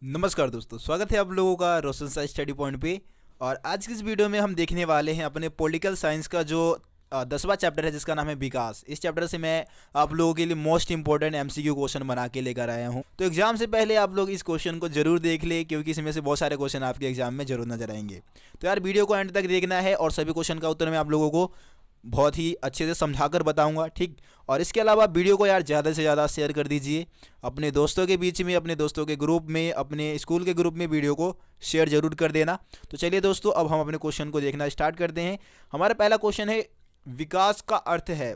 नमस्कार दोस्तों, स्वागत है आप लोगों का रोशन साइंस स्टडी पॉइंट पे। और आज की इस वीडियो में हम देखने वाले हैं अपने पॉलिटिकल साइंस का जो 10वां चैप्टर है, जिसका नाम है विकास। इस चैप्टर से मैं आप लोगों के लिए मोस्ट इंपॉर्टेंट एमसीक्यू क्वेश्चन बना के लेकर आया हूं। तो एग्जाम से पहले आप लोग इस क्वेश्चन को जरूर देख ले, क्योंकि इसमें से बहुत सारे क्वेश्चन आपके एग्जाम में जरूर नजर आएंगे। तो यार वीडियो को एंड तक देखना है और सभी क्वेश्चन का उत्तर मैं आप लोगों को बहुत ही अच्छे से समझाकर बताऊंगा, ठीक। और इसके अलावा वीडियो को यार ज़्यादा से ज़्यादा शेयर कर दीजिए अपने दोस्तों के बीच में, अपने दोस्तों के ग्रुप में, अपने स्कूल के ग्रुप में वीडियो को शेयर जरूर कर देना। तो चलिए दोस्तों, अब हम अपने क्वेश्चन को देखना स्टार्ट करते हैं। हमारा पहला क्वेश्चन है, विकास का अर्थ है।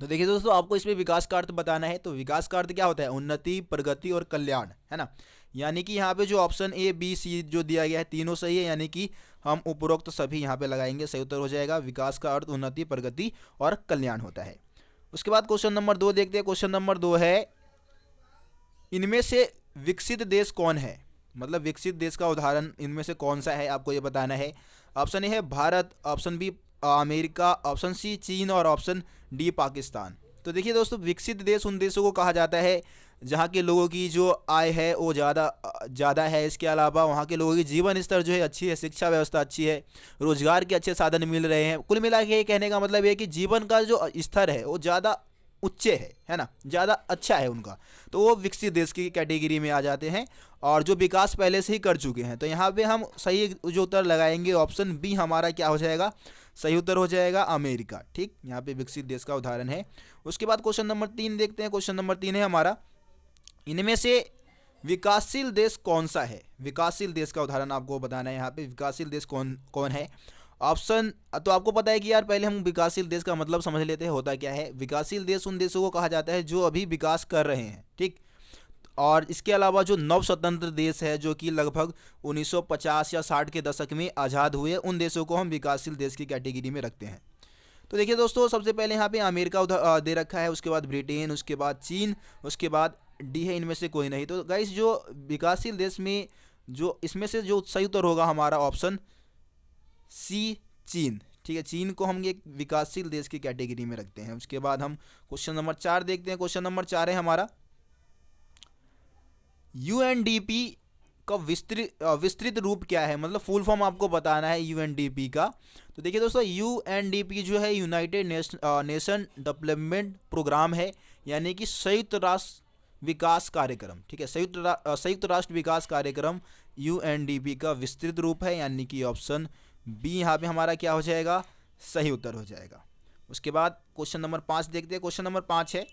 तो देखिए दोस्तों, आपको इसमें विकास का अर्थ बताना है। तो विकास का अर्थ क्या होता है? उन्नति, प्रगति और कल्याण, है ना। यानी कि यहाँ पे जो ऑप्शन ए बी सी जो दिया गया है तीनों सही है, यानी कि हम उपरोक्त सभी यहाँ पे लगाएंगे, सही उत्तर हो जाएगा। विकास का अर्थ उन्नति, प्रगति और कल्याण होता है। उसके बाद क्वेश्चन नंबर 2 देखते हैं। क्वेश्चन नंबर 2 है, इनमें से विकसित देश कौन है? मतलब विकसित देश का उदाहरण इनमें से कौन सा है, आपको ये बताना है। ऑप्शन ए है Bharat, option B America, option C चीन और ऑप्शन डी पाकिस्तान। तो देखिए दोस्तों, विकसित देश उन देशों को कहा जाता है जहाँ के लोगों की जो आय है वो ज़्यादा है। इसके अलावा वहाँ के लोगों की जीवन स्तर जो है अच्छी है, शिक्षा व्यवस्था अच्छी है, रोजगार के अच्छे साधन मिल रहे हैं। कुल मिला के कहने का मतलब ये है कि जीवन का जो स्तर है वो ज़्यादा उच्च है ना, ज़्यादा अच्छा है उनका। तो वो विकसित देश की कैटेगरी में आ जाते हैं और जो विकास पहले से ही कर चुके हैं। तो यहाँ पे हम सही जो उत्तर लगाएंगे ऑप्शन बी हमारा क्या हो जाएगा? सही उत्तर हो जाएगा अमेरिका, ठीक। यहाँ पे विकसित देश का उदाहरण है। उसके बाद क्वेश्चन नंबर 3 देखते हैं। क्वेश्चन नंबर 3 है हमारा, इनमें से विकासशील देश कौन सा है? विकासशील देश का उदाहरण आपको बताना है। यहाँ पे विकासशील देश कौन कौन है? ऑप्शन तो आपको पता है कि यार, पहले हम विकासशील देश का मतलब समझ लेते हैं होता क्या है। विकासशील देश उन देशों को कहा जाता है जो अभी विकास कर रहे हैं, ठीक। और इसके अलावा जो नव स्वतंत्र देश है, जो कि लगभग 1950 या 60 के दशक में आज़ाद हुए, उन देशों को हम विकासशील देश की कैटेगरी में रखते हैं। तो देखिए दोस्तों, सबसे पहले यहाँ पे अमेरिका दे रखा है, उसके बाद ब्रिटेन, उसके बाद चीन, उसके बाद डी है, इनमें से कोई नहीं। तो गाइस, जो विकासशील देश में जो इसमें से जो सही उत्तर होगा हमारा ऑप्शन सी चीन, ठीक है। चीन को हम एक विकासशील देश की कैटेगरी में रखते हैं। उसके बाद हम क्वेश्चन नंबर 4 देखते हैं। क्वेश्चन नंबर 4 है हमारा, यूएनडीपी का विस्तृत रूप क्या है? मतलब फुल फॉर्म आपको बताना है यूएनडीपी का। तो देखिए दोस्तों, यूएनडीपी जो है यूनाइटेड नेशन डेवलपमेंट प्रोग्राम है, यानी कि संयुक्त राष्ट्र विकास कार्यक्रम, ठीक है। संयुक्त राष्ट्र विकास कार्यक्रम यूएनडीपी का विस्तृत रूप है, यानी कि ऑप्शन बी यहाँ पे हमारा क्या हो जाएगा? सही उत्तर हो जाएगा। उसके बाद क्वेश्चन नंबर 5 देखते हैं। क्वेश्चन नंबर 5 है,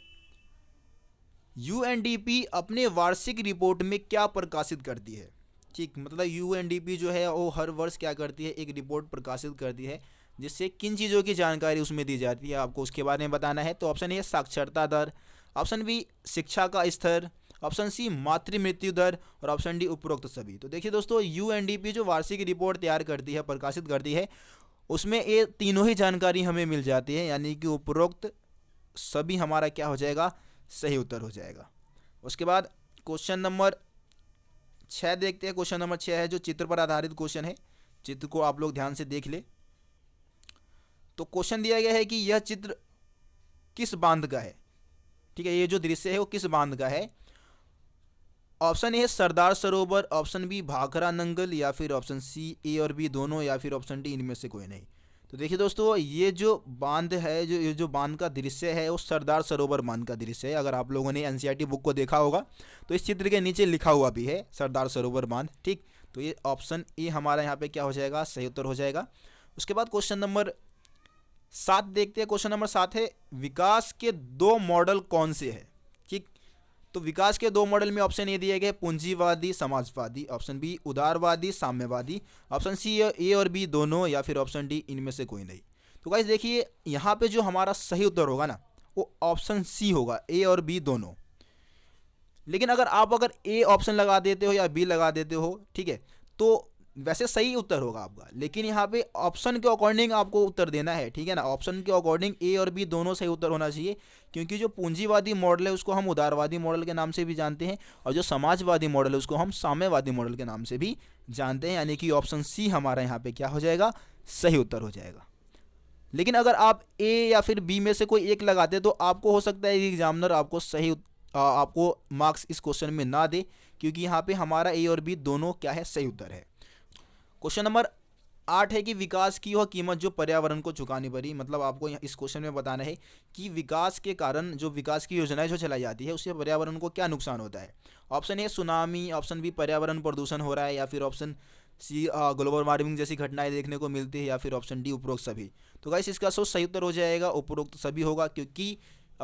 यूएनडीपी अपने वार्षिक रिपोर्ट में क्या प्रकाशित करती है? ठीक, मतलब यूएनडीपी जो है वो हर वर्ष क्या करती है? एक रिपोर्ट प्रकाशित करती है, जिससे किन चीज़ों की जानकारी उसमें दी जाती है, आपको उसके बारे में बताना है। तो ऑप्शन ए साक्षरता दर, ऑप्शन बी शिक्षा का स्तर, ऑप्शन सी मातृ मृत्यु दर और ऑप्शन डी उपरोक्त सभी। तो देखिए दोस्तों, यूएनडीपी जो वार्षिक रिपोर्ट तैयार करती है, प्रकाशित करती है, उसमें ये तीनों ही जानकारी हमें मिल जाती है, यानी कि उपरोक्त सभी हमारा क्या हो जाएगा? सही उत्तर हो जाएगा। उसके बाद क्वेश्चन नंबर 6 देखते हैं। क्वेश्चन नंबर 6 है जो चित्र पर आधारित क्वेश्चन है। चित्र को आप लोग ध्यान से देख ले। तो क्वेश्चन दिया गया है कि यह चित्र किस बांध का है, ठीक है। ये जो दृश्य है वो किस बांध का है? ऑप्शन ए है सरदार सरोवर, ऑप्शन बी भाखरा नंगल, या फिर ऑप्शन सी ए और बी दोनों, या फिर ऑप्शन डी इनमें से कोई नहीं। तो देखिए दोस्तों, ये जो बांध है, ये जो बांध का दृश्य है वो सरदार सरोवर बांध का दृश्य है। अगर आप लोगों ने एनसीईआरटी बुक को देखा होगा तो इस चित्र के नीचे लिखा हुआ भी है सरदार सरोवर बांध, ठीक। तो ये ऑप्शन ए हमारा यहाँ पे क्या हो जाएगा? सही उत्तर हो जाएगा। उसके बाद क्वेश्चन नंबर 7 देखते हैं। क्वेश्चन नंबर 7 है, विकास के 2 मॉडल कौन से है? ठीक, तो विकास के 2 मॉडल में ऑप्शन ए दिए गए पूंजीवादी समाजवादी, ऑप्शन बी उदारवादी साम्यवादी, ऑप्शन सी ए और बी दोनों, या फिर ऑप्शन डी इनमें से कोई नहीं। तो गाइस देखिए, यहाँ पे जो हमारा सही उत्तर होगा ना, वो ऑप्शन सी होगा, ए और बी दोनों। लेकिन अगर ए ऑप्शन लगा देते हो या बी लगा देते हो, ठीक है, तो वैसे सही उत्तर होगा आपका। लेकिन यहाँ पे ऑप्शन के अकॉर्डिंग आपको उत्तर देना है, ठीक है ना। ऑप्शन के अकॉर्डिंग ए और बी दोनों सही उत्तर होना चाहिए, क्योंकि जो पूंजीवादी मॉडल है उसको हम उदारवादी मॉडल के नाम से भी जानते हैं, और जो समाजवादी मॉडल है उसको हम साम्यवादी मॉडल के नाम से भी जानते हैं, यानी कि ऑप्शन सी हमारा यहाँ पे क्या हो जाएगा? सही उत्तर हो जाएगा। लेकिन अगर आप ए या फिर बी में से कोई एक लगाते तो आपको हो सकता है एग्जामिनर आपको सही आपको मार्क्स इस क्वेश्चन में ना दे, क्योंकि यहाँ पे हमारा ए और बी दोनों क्या है, सही उत्तर है। क्वेश्चन नंबर 8 है कि विकास की वह कीमत जो पर्यावरण को चुकानी पड़ी। मतलब आपको इस क्वेश्चन में बताना है कि विकास के कारण जो विकास की योजनाएं जो चलाई जाती है उससे पर्यावरण को क्या नुकसान होता है। Option A tsunami, option B पर्यावरण प्रदूषण हो रहा है, या फिर ऑप्शन सी ग्लोबल वार्मिंग जैसी घटनाएं देखने को मिलती है, या फिर ऑप्शन डी उपरोक्त सभी। तो गाइस इसका सही उत्तर हो जाएगा उपरोक्त सभी होगा, क्योंकि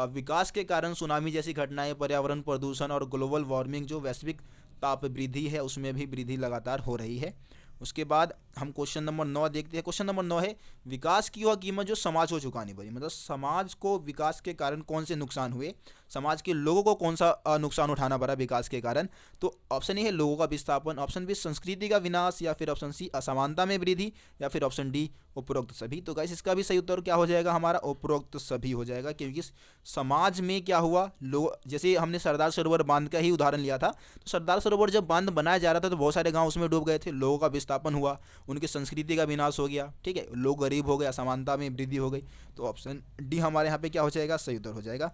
विकास के कारण सुनामी जैसी घटनाएं, पर्यावरण प्रदूषण और ग्लोबल वार्मिंग जो वैश्विक ताप वृद्धि है उसमें भी वृद्धि लगातार हो रही है। उसके बाद हम क्वेश्चन नंबर 9 देखते हैं। क्वेश्चन नंबर 9 है विकास की वह कीमत जो समाज को चुकानी पड़ी। मतलब समाज को विकास के कारण कौन से नुकसान हुए, समाज के लोगों को कौन सा नुकसान उठाना पड़ा विकास के कारण। तो ऑप्शन ए है लोगों का विस्थापन, ऑप्शन बी संस्कृति का विनाश, या फिर ऑप्शन सी असमानता में वृद्धि, या फिर ऑप्शन डी उपरोक्त सभी। तो गाइस इसका भी सही उत्तर क्या हो जाएगा, हमारा उपरोक्त सभी हो जाएगा, क्योंकि समाज में क्या हुआ, लोग जैसे हमने सरदार सरोवर बांध का ही उदाहरण लिया था, तो सरदार सरोवर जब बांध बनाया जा रहा था तो बहुत सारे गांव उसमें डूब गए थे, लोगों का विस्थापन हुआ, उनकी संस्कृति का विनाश हो गया, ठीक है, लोग गरीब हो गए, असमानता में वृद्धि हो गई। तो ऑप्शन डी हमारे यहाँ पे क्या हो जाएगा, सही उत्तर हो जाएगा।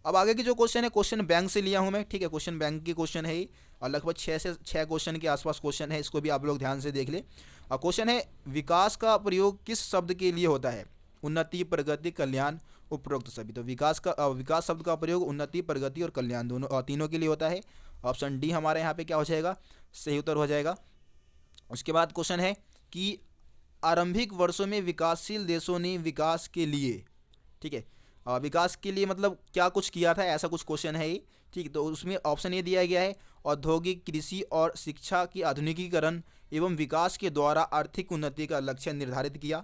अब आगे की जो क्वेश्चन है, क्वेश्चन बैंक से लिया हूँ मैं, ठीक है, क्वेश्चन बैंक की क्वेश्चन है, और लगभग 6 क्वेश्चन के आसपास क्वेश्चन है, इसको भी आप लोग ध्यान से देख ले। और क्वेश्चन है विकास का प्रयोग किस शब्द के लिए होता है, उन्नति, प्रगति, कल्याण, उपरोक्त सभी। तो विकास शब्द का प्रयोग उन्नति, प्रगति और कल्याण दोनों तीनों के लिए होता है। ऑप्शन डी हमारे यहाँ पे क्या हो जाएगा, सही उत्तर हो जाएगा। उसके बाद क्वेश्चन है कि आरंभिक वर्षों में विकासशील देशों ने विकास के लिए, ठीक है, विकास के लिए मतलब क्या कुछ किया था, ऐसा कुछ क्वेश्चन है ये, ठीक। तो उसमें ऑप्शन ये दिया गया है औद्योगिक, कृषि और शिक्षा की आधुनिकीकरण एवं विकास के द्वारा आर्थिक उन्नति का लक्ष्य निर्धारित किया।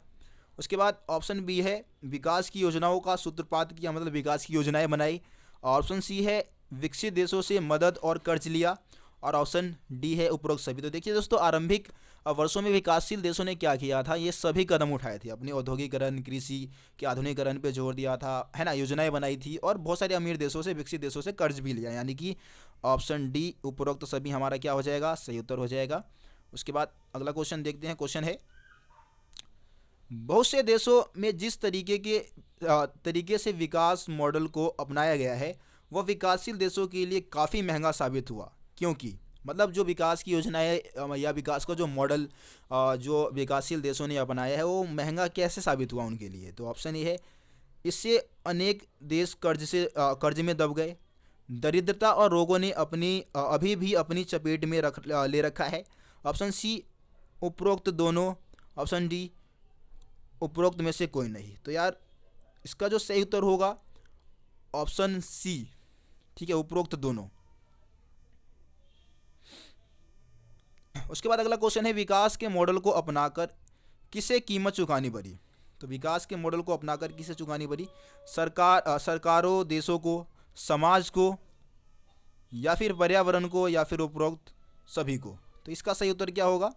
उसके बाद ऑप्शन बी है विकास की योजनाओं का सूत्रपात किया, मतलब विकास की योजनाएं बनाई। ऑप्शन सी है विकसित देशों से मदद और कर्ज लिया, और ऑप्शन डी है उपरोक्त सभी। तो देखिए दोस्तों, आरंभिक वर्षों में विकासशील देशों ने क्या किया था, ये सभी कदम उठाए थे, अपने औद्योगिकरण, कृषि के आधुनिकीकरण पे जोर दिया था, है ना, योजनाएं बनाई थी, और बहुत सारे अमीर देशों से, विकसित देशों से कर्ज भी लिया, यानी कि ऑप्शन डी उपरोक्त सभी हमारा क्या हो जाएगा, सही उत्तर हो जाएगा। उसके बाद अगला क्वेश्चन देखते हैं। क्वेश्चन है बहुत से देशों में जिस तरीके से विकास मॉडल को अपनाया गया है वह विकासशील देशों के लिए काफ़ी महंगा साबित हुआ, क्योंकि मतलब जो विकास की योजनाएं या विकास का जो मॉडल जो विकासशील देशों ने अपनाया है वो महंगा कैसे साबित हुआ उनके लिए। तो ऑप्शन ये है इससे अनेक देश कर्ज में दब गए, दरिद्रता और रोगों ने अभी भी अपनी चपेट में ले रखा है। ऑप्शन सी उपरोक्त दोनों, ऑप्शन डी उपरोक्त में से कोई नहीं। तो यार इसका जो सही उत्तर होगा ऑप्शन सी, ठीक है, उपरोक्त दोनों। उसके बाद अगला क्वेश्चन है विकास के मॉडल को अपनाकर किसे कीमत चुकानी पड़ी। तो विकास के मॉडल को अपनाकर किसे चुकानी पड़ी, सरकारों, देशों को, समाज को, या फिर पर्यावरण को, या फिर उपरोक्त सभी को। तो इसका सही उत्तर क्या होगा,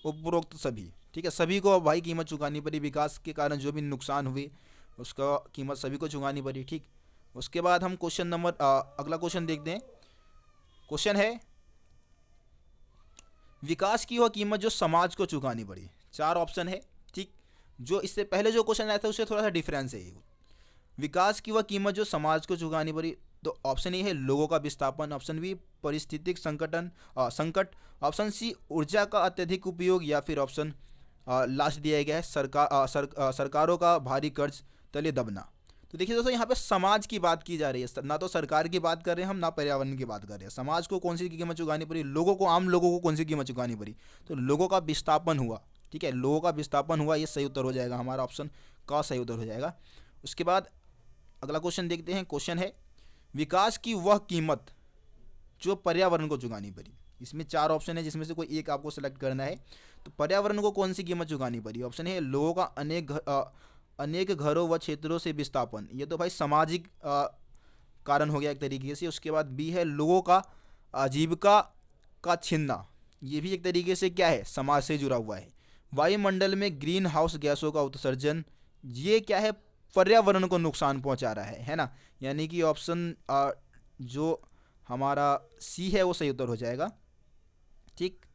उपरोक्त सभी, ठीक है, सभी को भाई कीमत चुकानी पड़ी, विकास के कारण जो भी नुकसान हुए उसका कीमत सभी को चुकानी पड़ी, ठीक। उसके बाद हम अगला क्वेश्चन देखते हैं। क्वेश्चन है विकास की वह कीमत जो समाज को चुकानी पड़ी। 4 ऑप्शन है, ठीक, जो इससे पहले जो क्वेश्चन आया था उससे थोड़ा सा डिफरेंस है। विकास की वह कीमत जो समाज को चुकानी पड़ी, तो ऑप्शन ए है लोगों का विस्थापन, ऑप्शन बी परिस्थितिक संकट, ऑप्शन सी ऊर्जा का अत्यधिक उपयोग, या फिर ऑप्शन लास्ट दिया गया है सरकारों का भारी कर्ज तले दबना। तो देखिए दोस्तों, यहाँ पे समाज की बात की जा रही है, ना तो सरकार की बात कर रहे हैं हम, ना पर्यावरण की बात कर रहे हैं। समाज को कौन सी कीमत चुकानी पड़ी, लोगों को, आम लोगों को कौन सी कीमत चुकानी पड़ी, तो लोगों का विस्थापन हुआ, ठीक है, लोगों का विस्थापन हुआ, ये सही उत्तर हो जाएगा, हमारा ऑप्शन का सही उत्तर हो जाएगा। उसके बाद अगला क्वेश्चन देखते हैं। क्वेश्चन है विकास की वह कीमत जो पर्यावरण को चुकानी पड़ी। इसमें 4 ऑप्शन है जिसमें से कोई एक आपको सेलेक्ट करना है। तो पर्यावरण को कौन सी कीमत चुकानी पड़ी, ऑप्शन है लोगों का अनेक घरों व क्षेत्रों से विस्थापन, ये तो भाई सामाजिक कारण हो गया एक तरीके से। उसके बाद बी है लोगों का आजीविका का छीनना, ये भी एक तरीके से क्या है, समाज से जुड़ा हुआ है। वायुमंडल में ग्रीन हाउस गैसों का उत्सर्जन, ये क्या है, पर्यावरण को नुकसान पहुंचा रहा है ना, यानी कि ऑप्शन जो हमारा सी है वो सही उत्तर हो जाएगा, ठीक।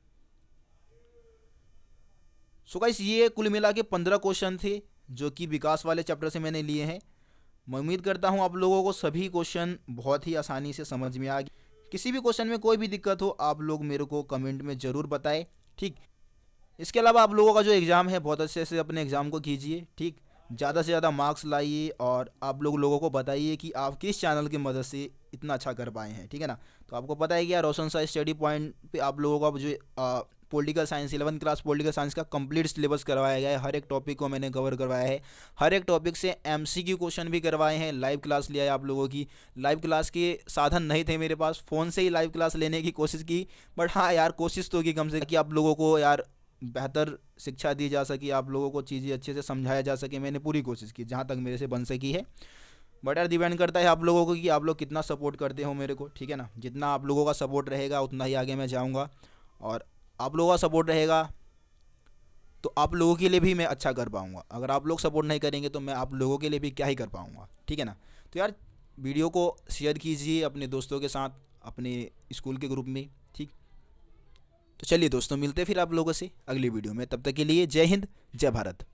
सो गाइस ये कुल मिला के 15 क्वेश्चन थे जो कि विकास वाले चैप्टर से मैंने लिए हैं। मैं उम्मीद करता हूँ आप लोगों को सभी क्वेश्चन बहुत ही आसानी से समझ में आ गए। किसी भी क्वेश्चन में कोई भी दिक्कत हो आप लोग मेरे को कमेंट में ज़रूर बताएं, ठीक। इसके अलावा आप लोगों का जो एग्ज़ाम है बहुत अच्छे से अपने एग्ज़ाम को कीजिए, ठीक। ज़्यादा से ज़्यादा मार्क्स लाइए और आप लोगों को बताइए कि आप किस चैनल की मदद से इतना अच्छा कर पाए हैं, ठीक है ना। तो आपको पता है कि यार रोशन सा स्टडी पॉइंट पे आप लोगों का जो political science 11th class political science का कंप्लीट सिलेबस करवाया गया है। हर एक टॉपिक को मैंने कवर करवाया है, हर एक टॉपिक से एमसीक्यू क्वेश्चन भी करवाए हैं। लाइव क्लास लिया है आप लोगों की। लाइव क्लास के साधन नहीं थे मेरे पास, फ़ोन से ही लाइव क्लास लेने की कोशिश की, बट हाँ यार कोशिश तो की कम से कम कि आप लोगों को यार बेहतर शिक्षा दी जा सके, आप लोगों को चीज़ें अच्छे से समझाया जा सके। मैंने पूरी कोशिश की जहाँ तक मेरे से बन सकी है, बट यार डिपेंड करता है आप लोगों को कि आप लोग कितना सपोर्ट करते हो मेरे को, ठीक है ना। जितना आप लोगों का सपोर्ट रहेगा उतना ही आगे मैं जाऊँगा, और आप लोगों का सपोर्ट रहेगा तो आप लोगों के लिए भी मैं अच्छा कर पाऊँगा। अगर आप लोग सपोर्ट नहीं करेंगे तो मैं आप लोगों के लिए भी क्या ही कर पाऊँगा, ठीक है ना। तो यार वीडियो को शेयर कीजिए अपने दोस्तों के साथ, अपने स्कूल के ग्रुप में, ठीक। तो चलिए दोस्तों, मिलते हैं फिर आप लोगों से अगली वीडियो में। तब तक के लिए जय हिंद, जय भारत।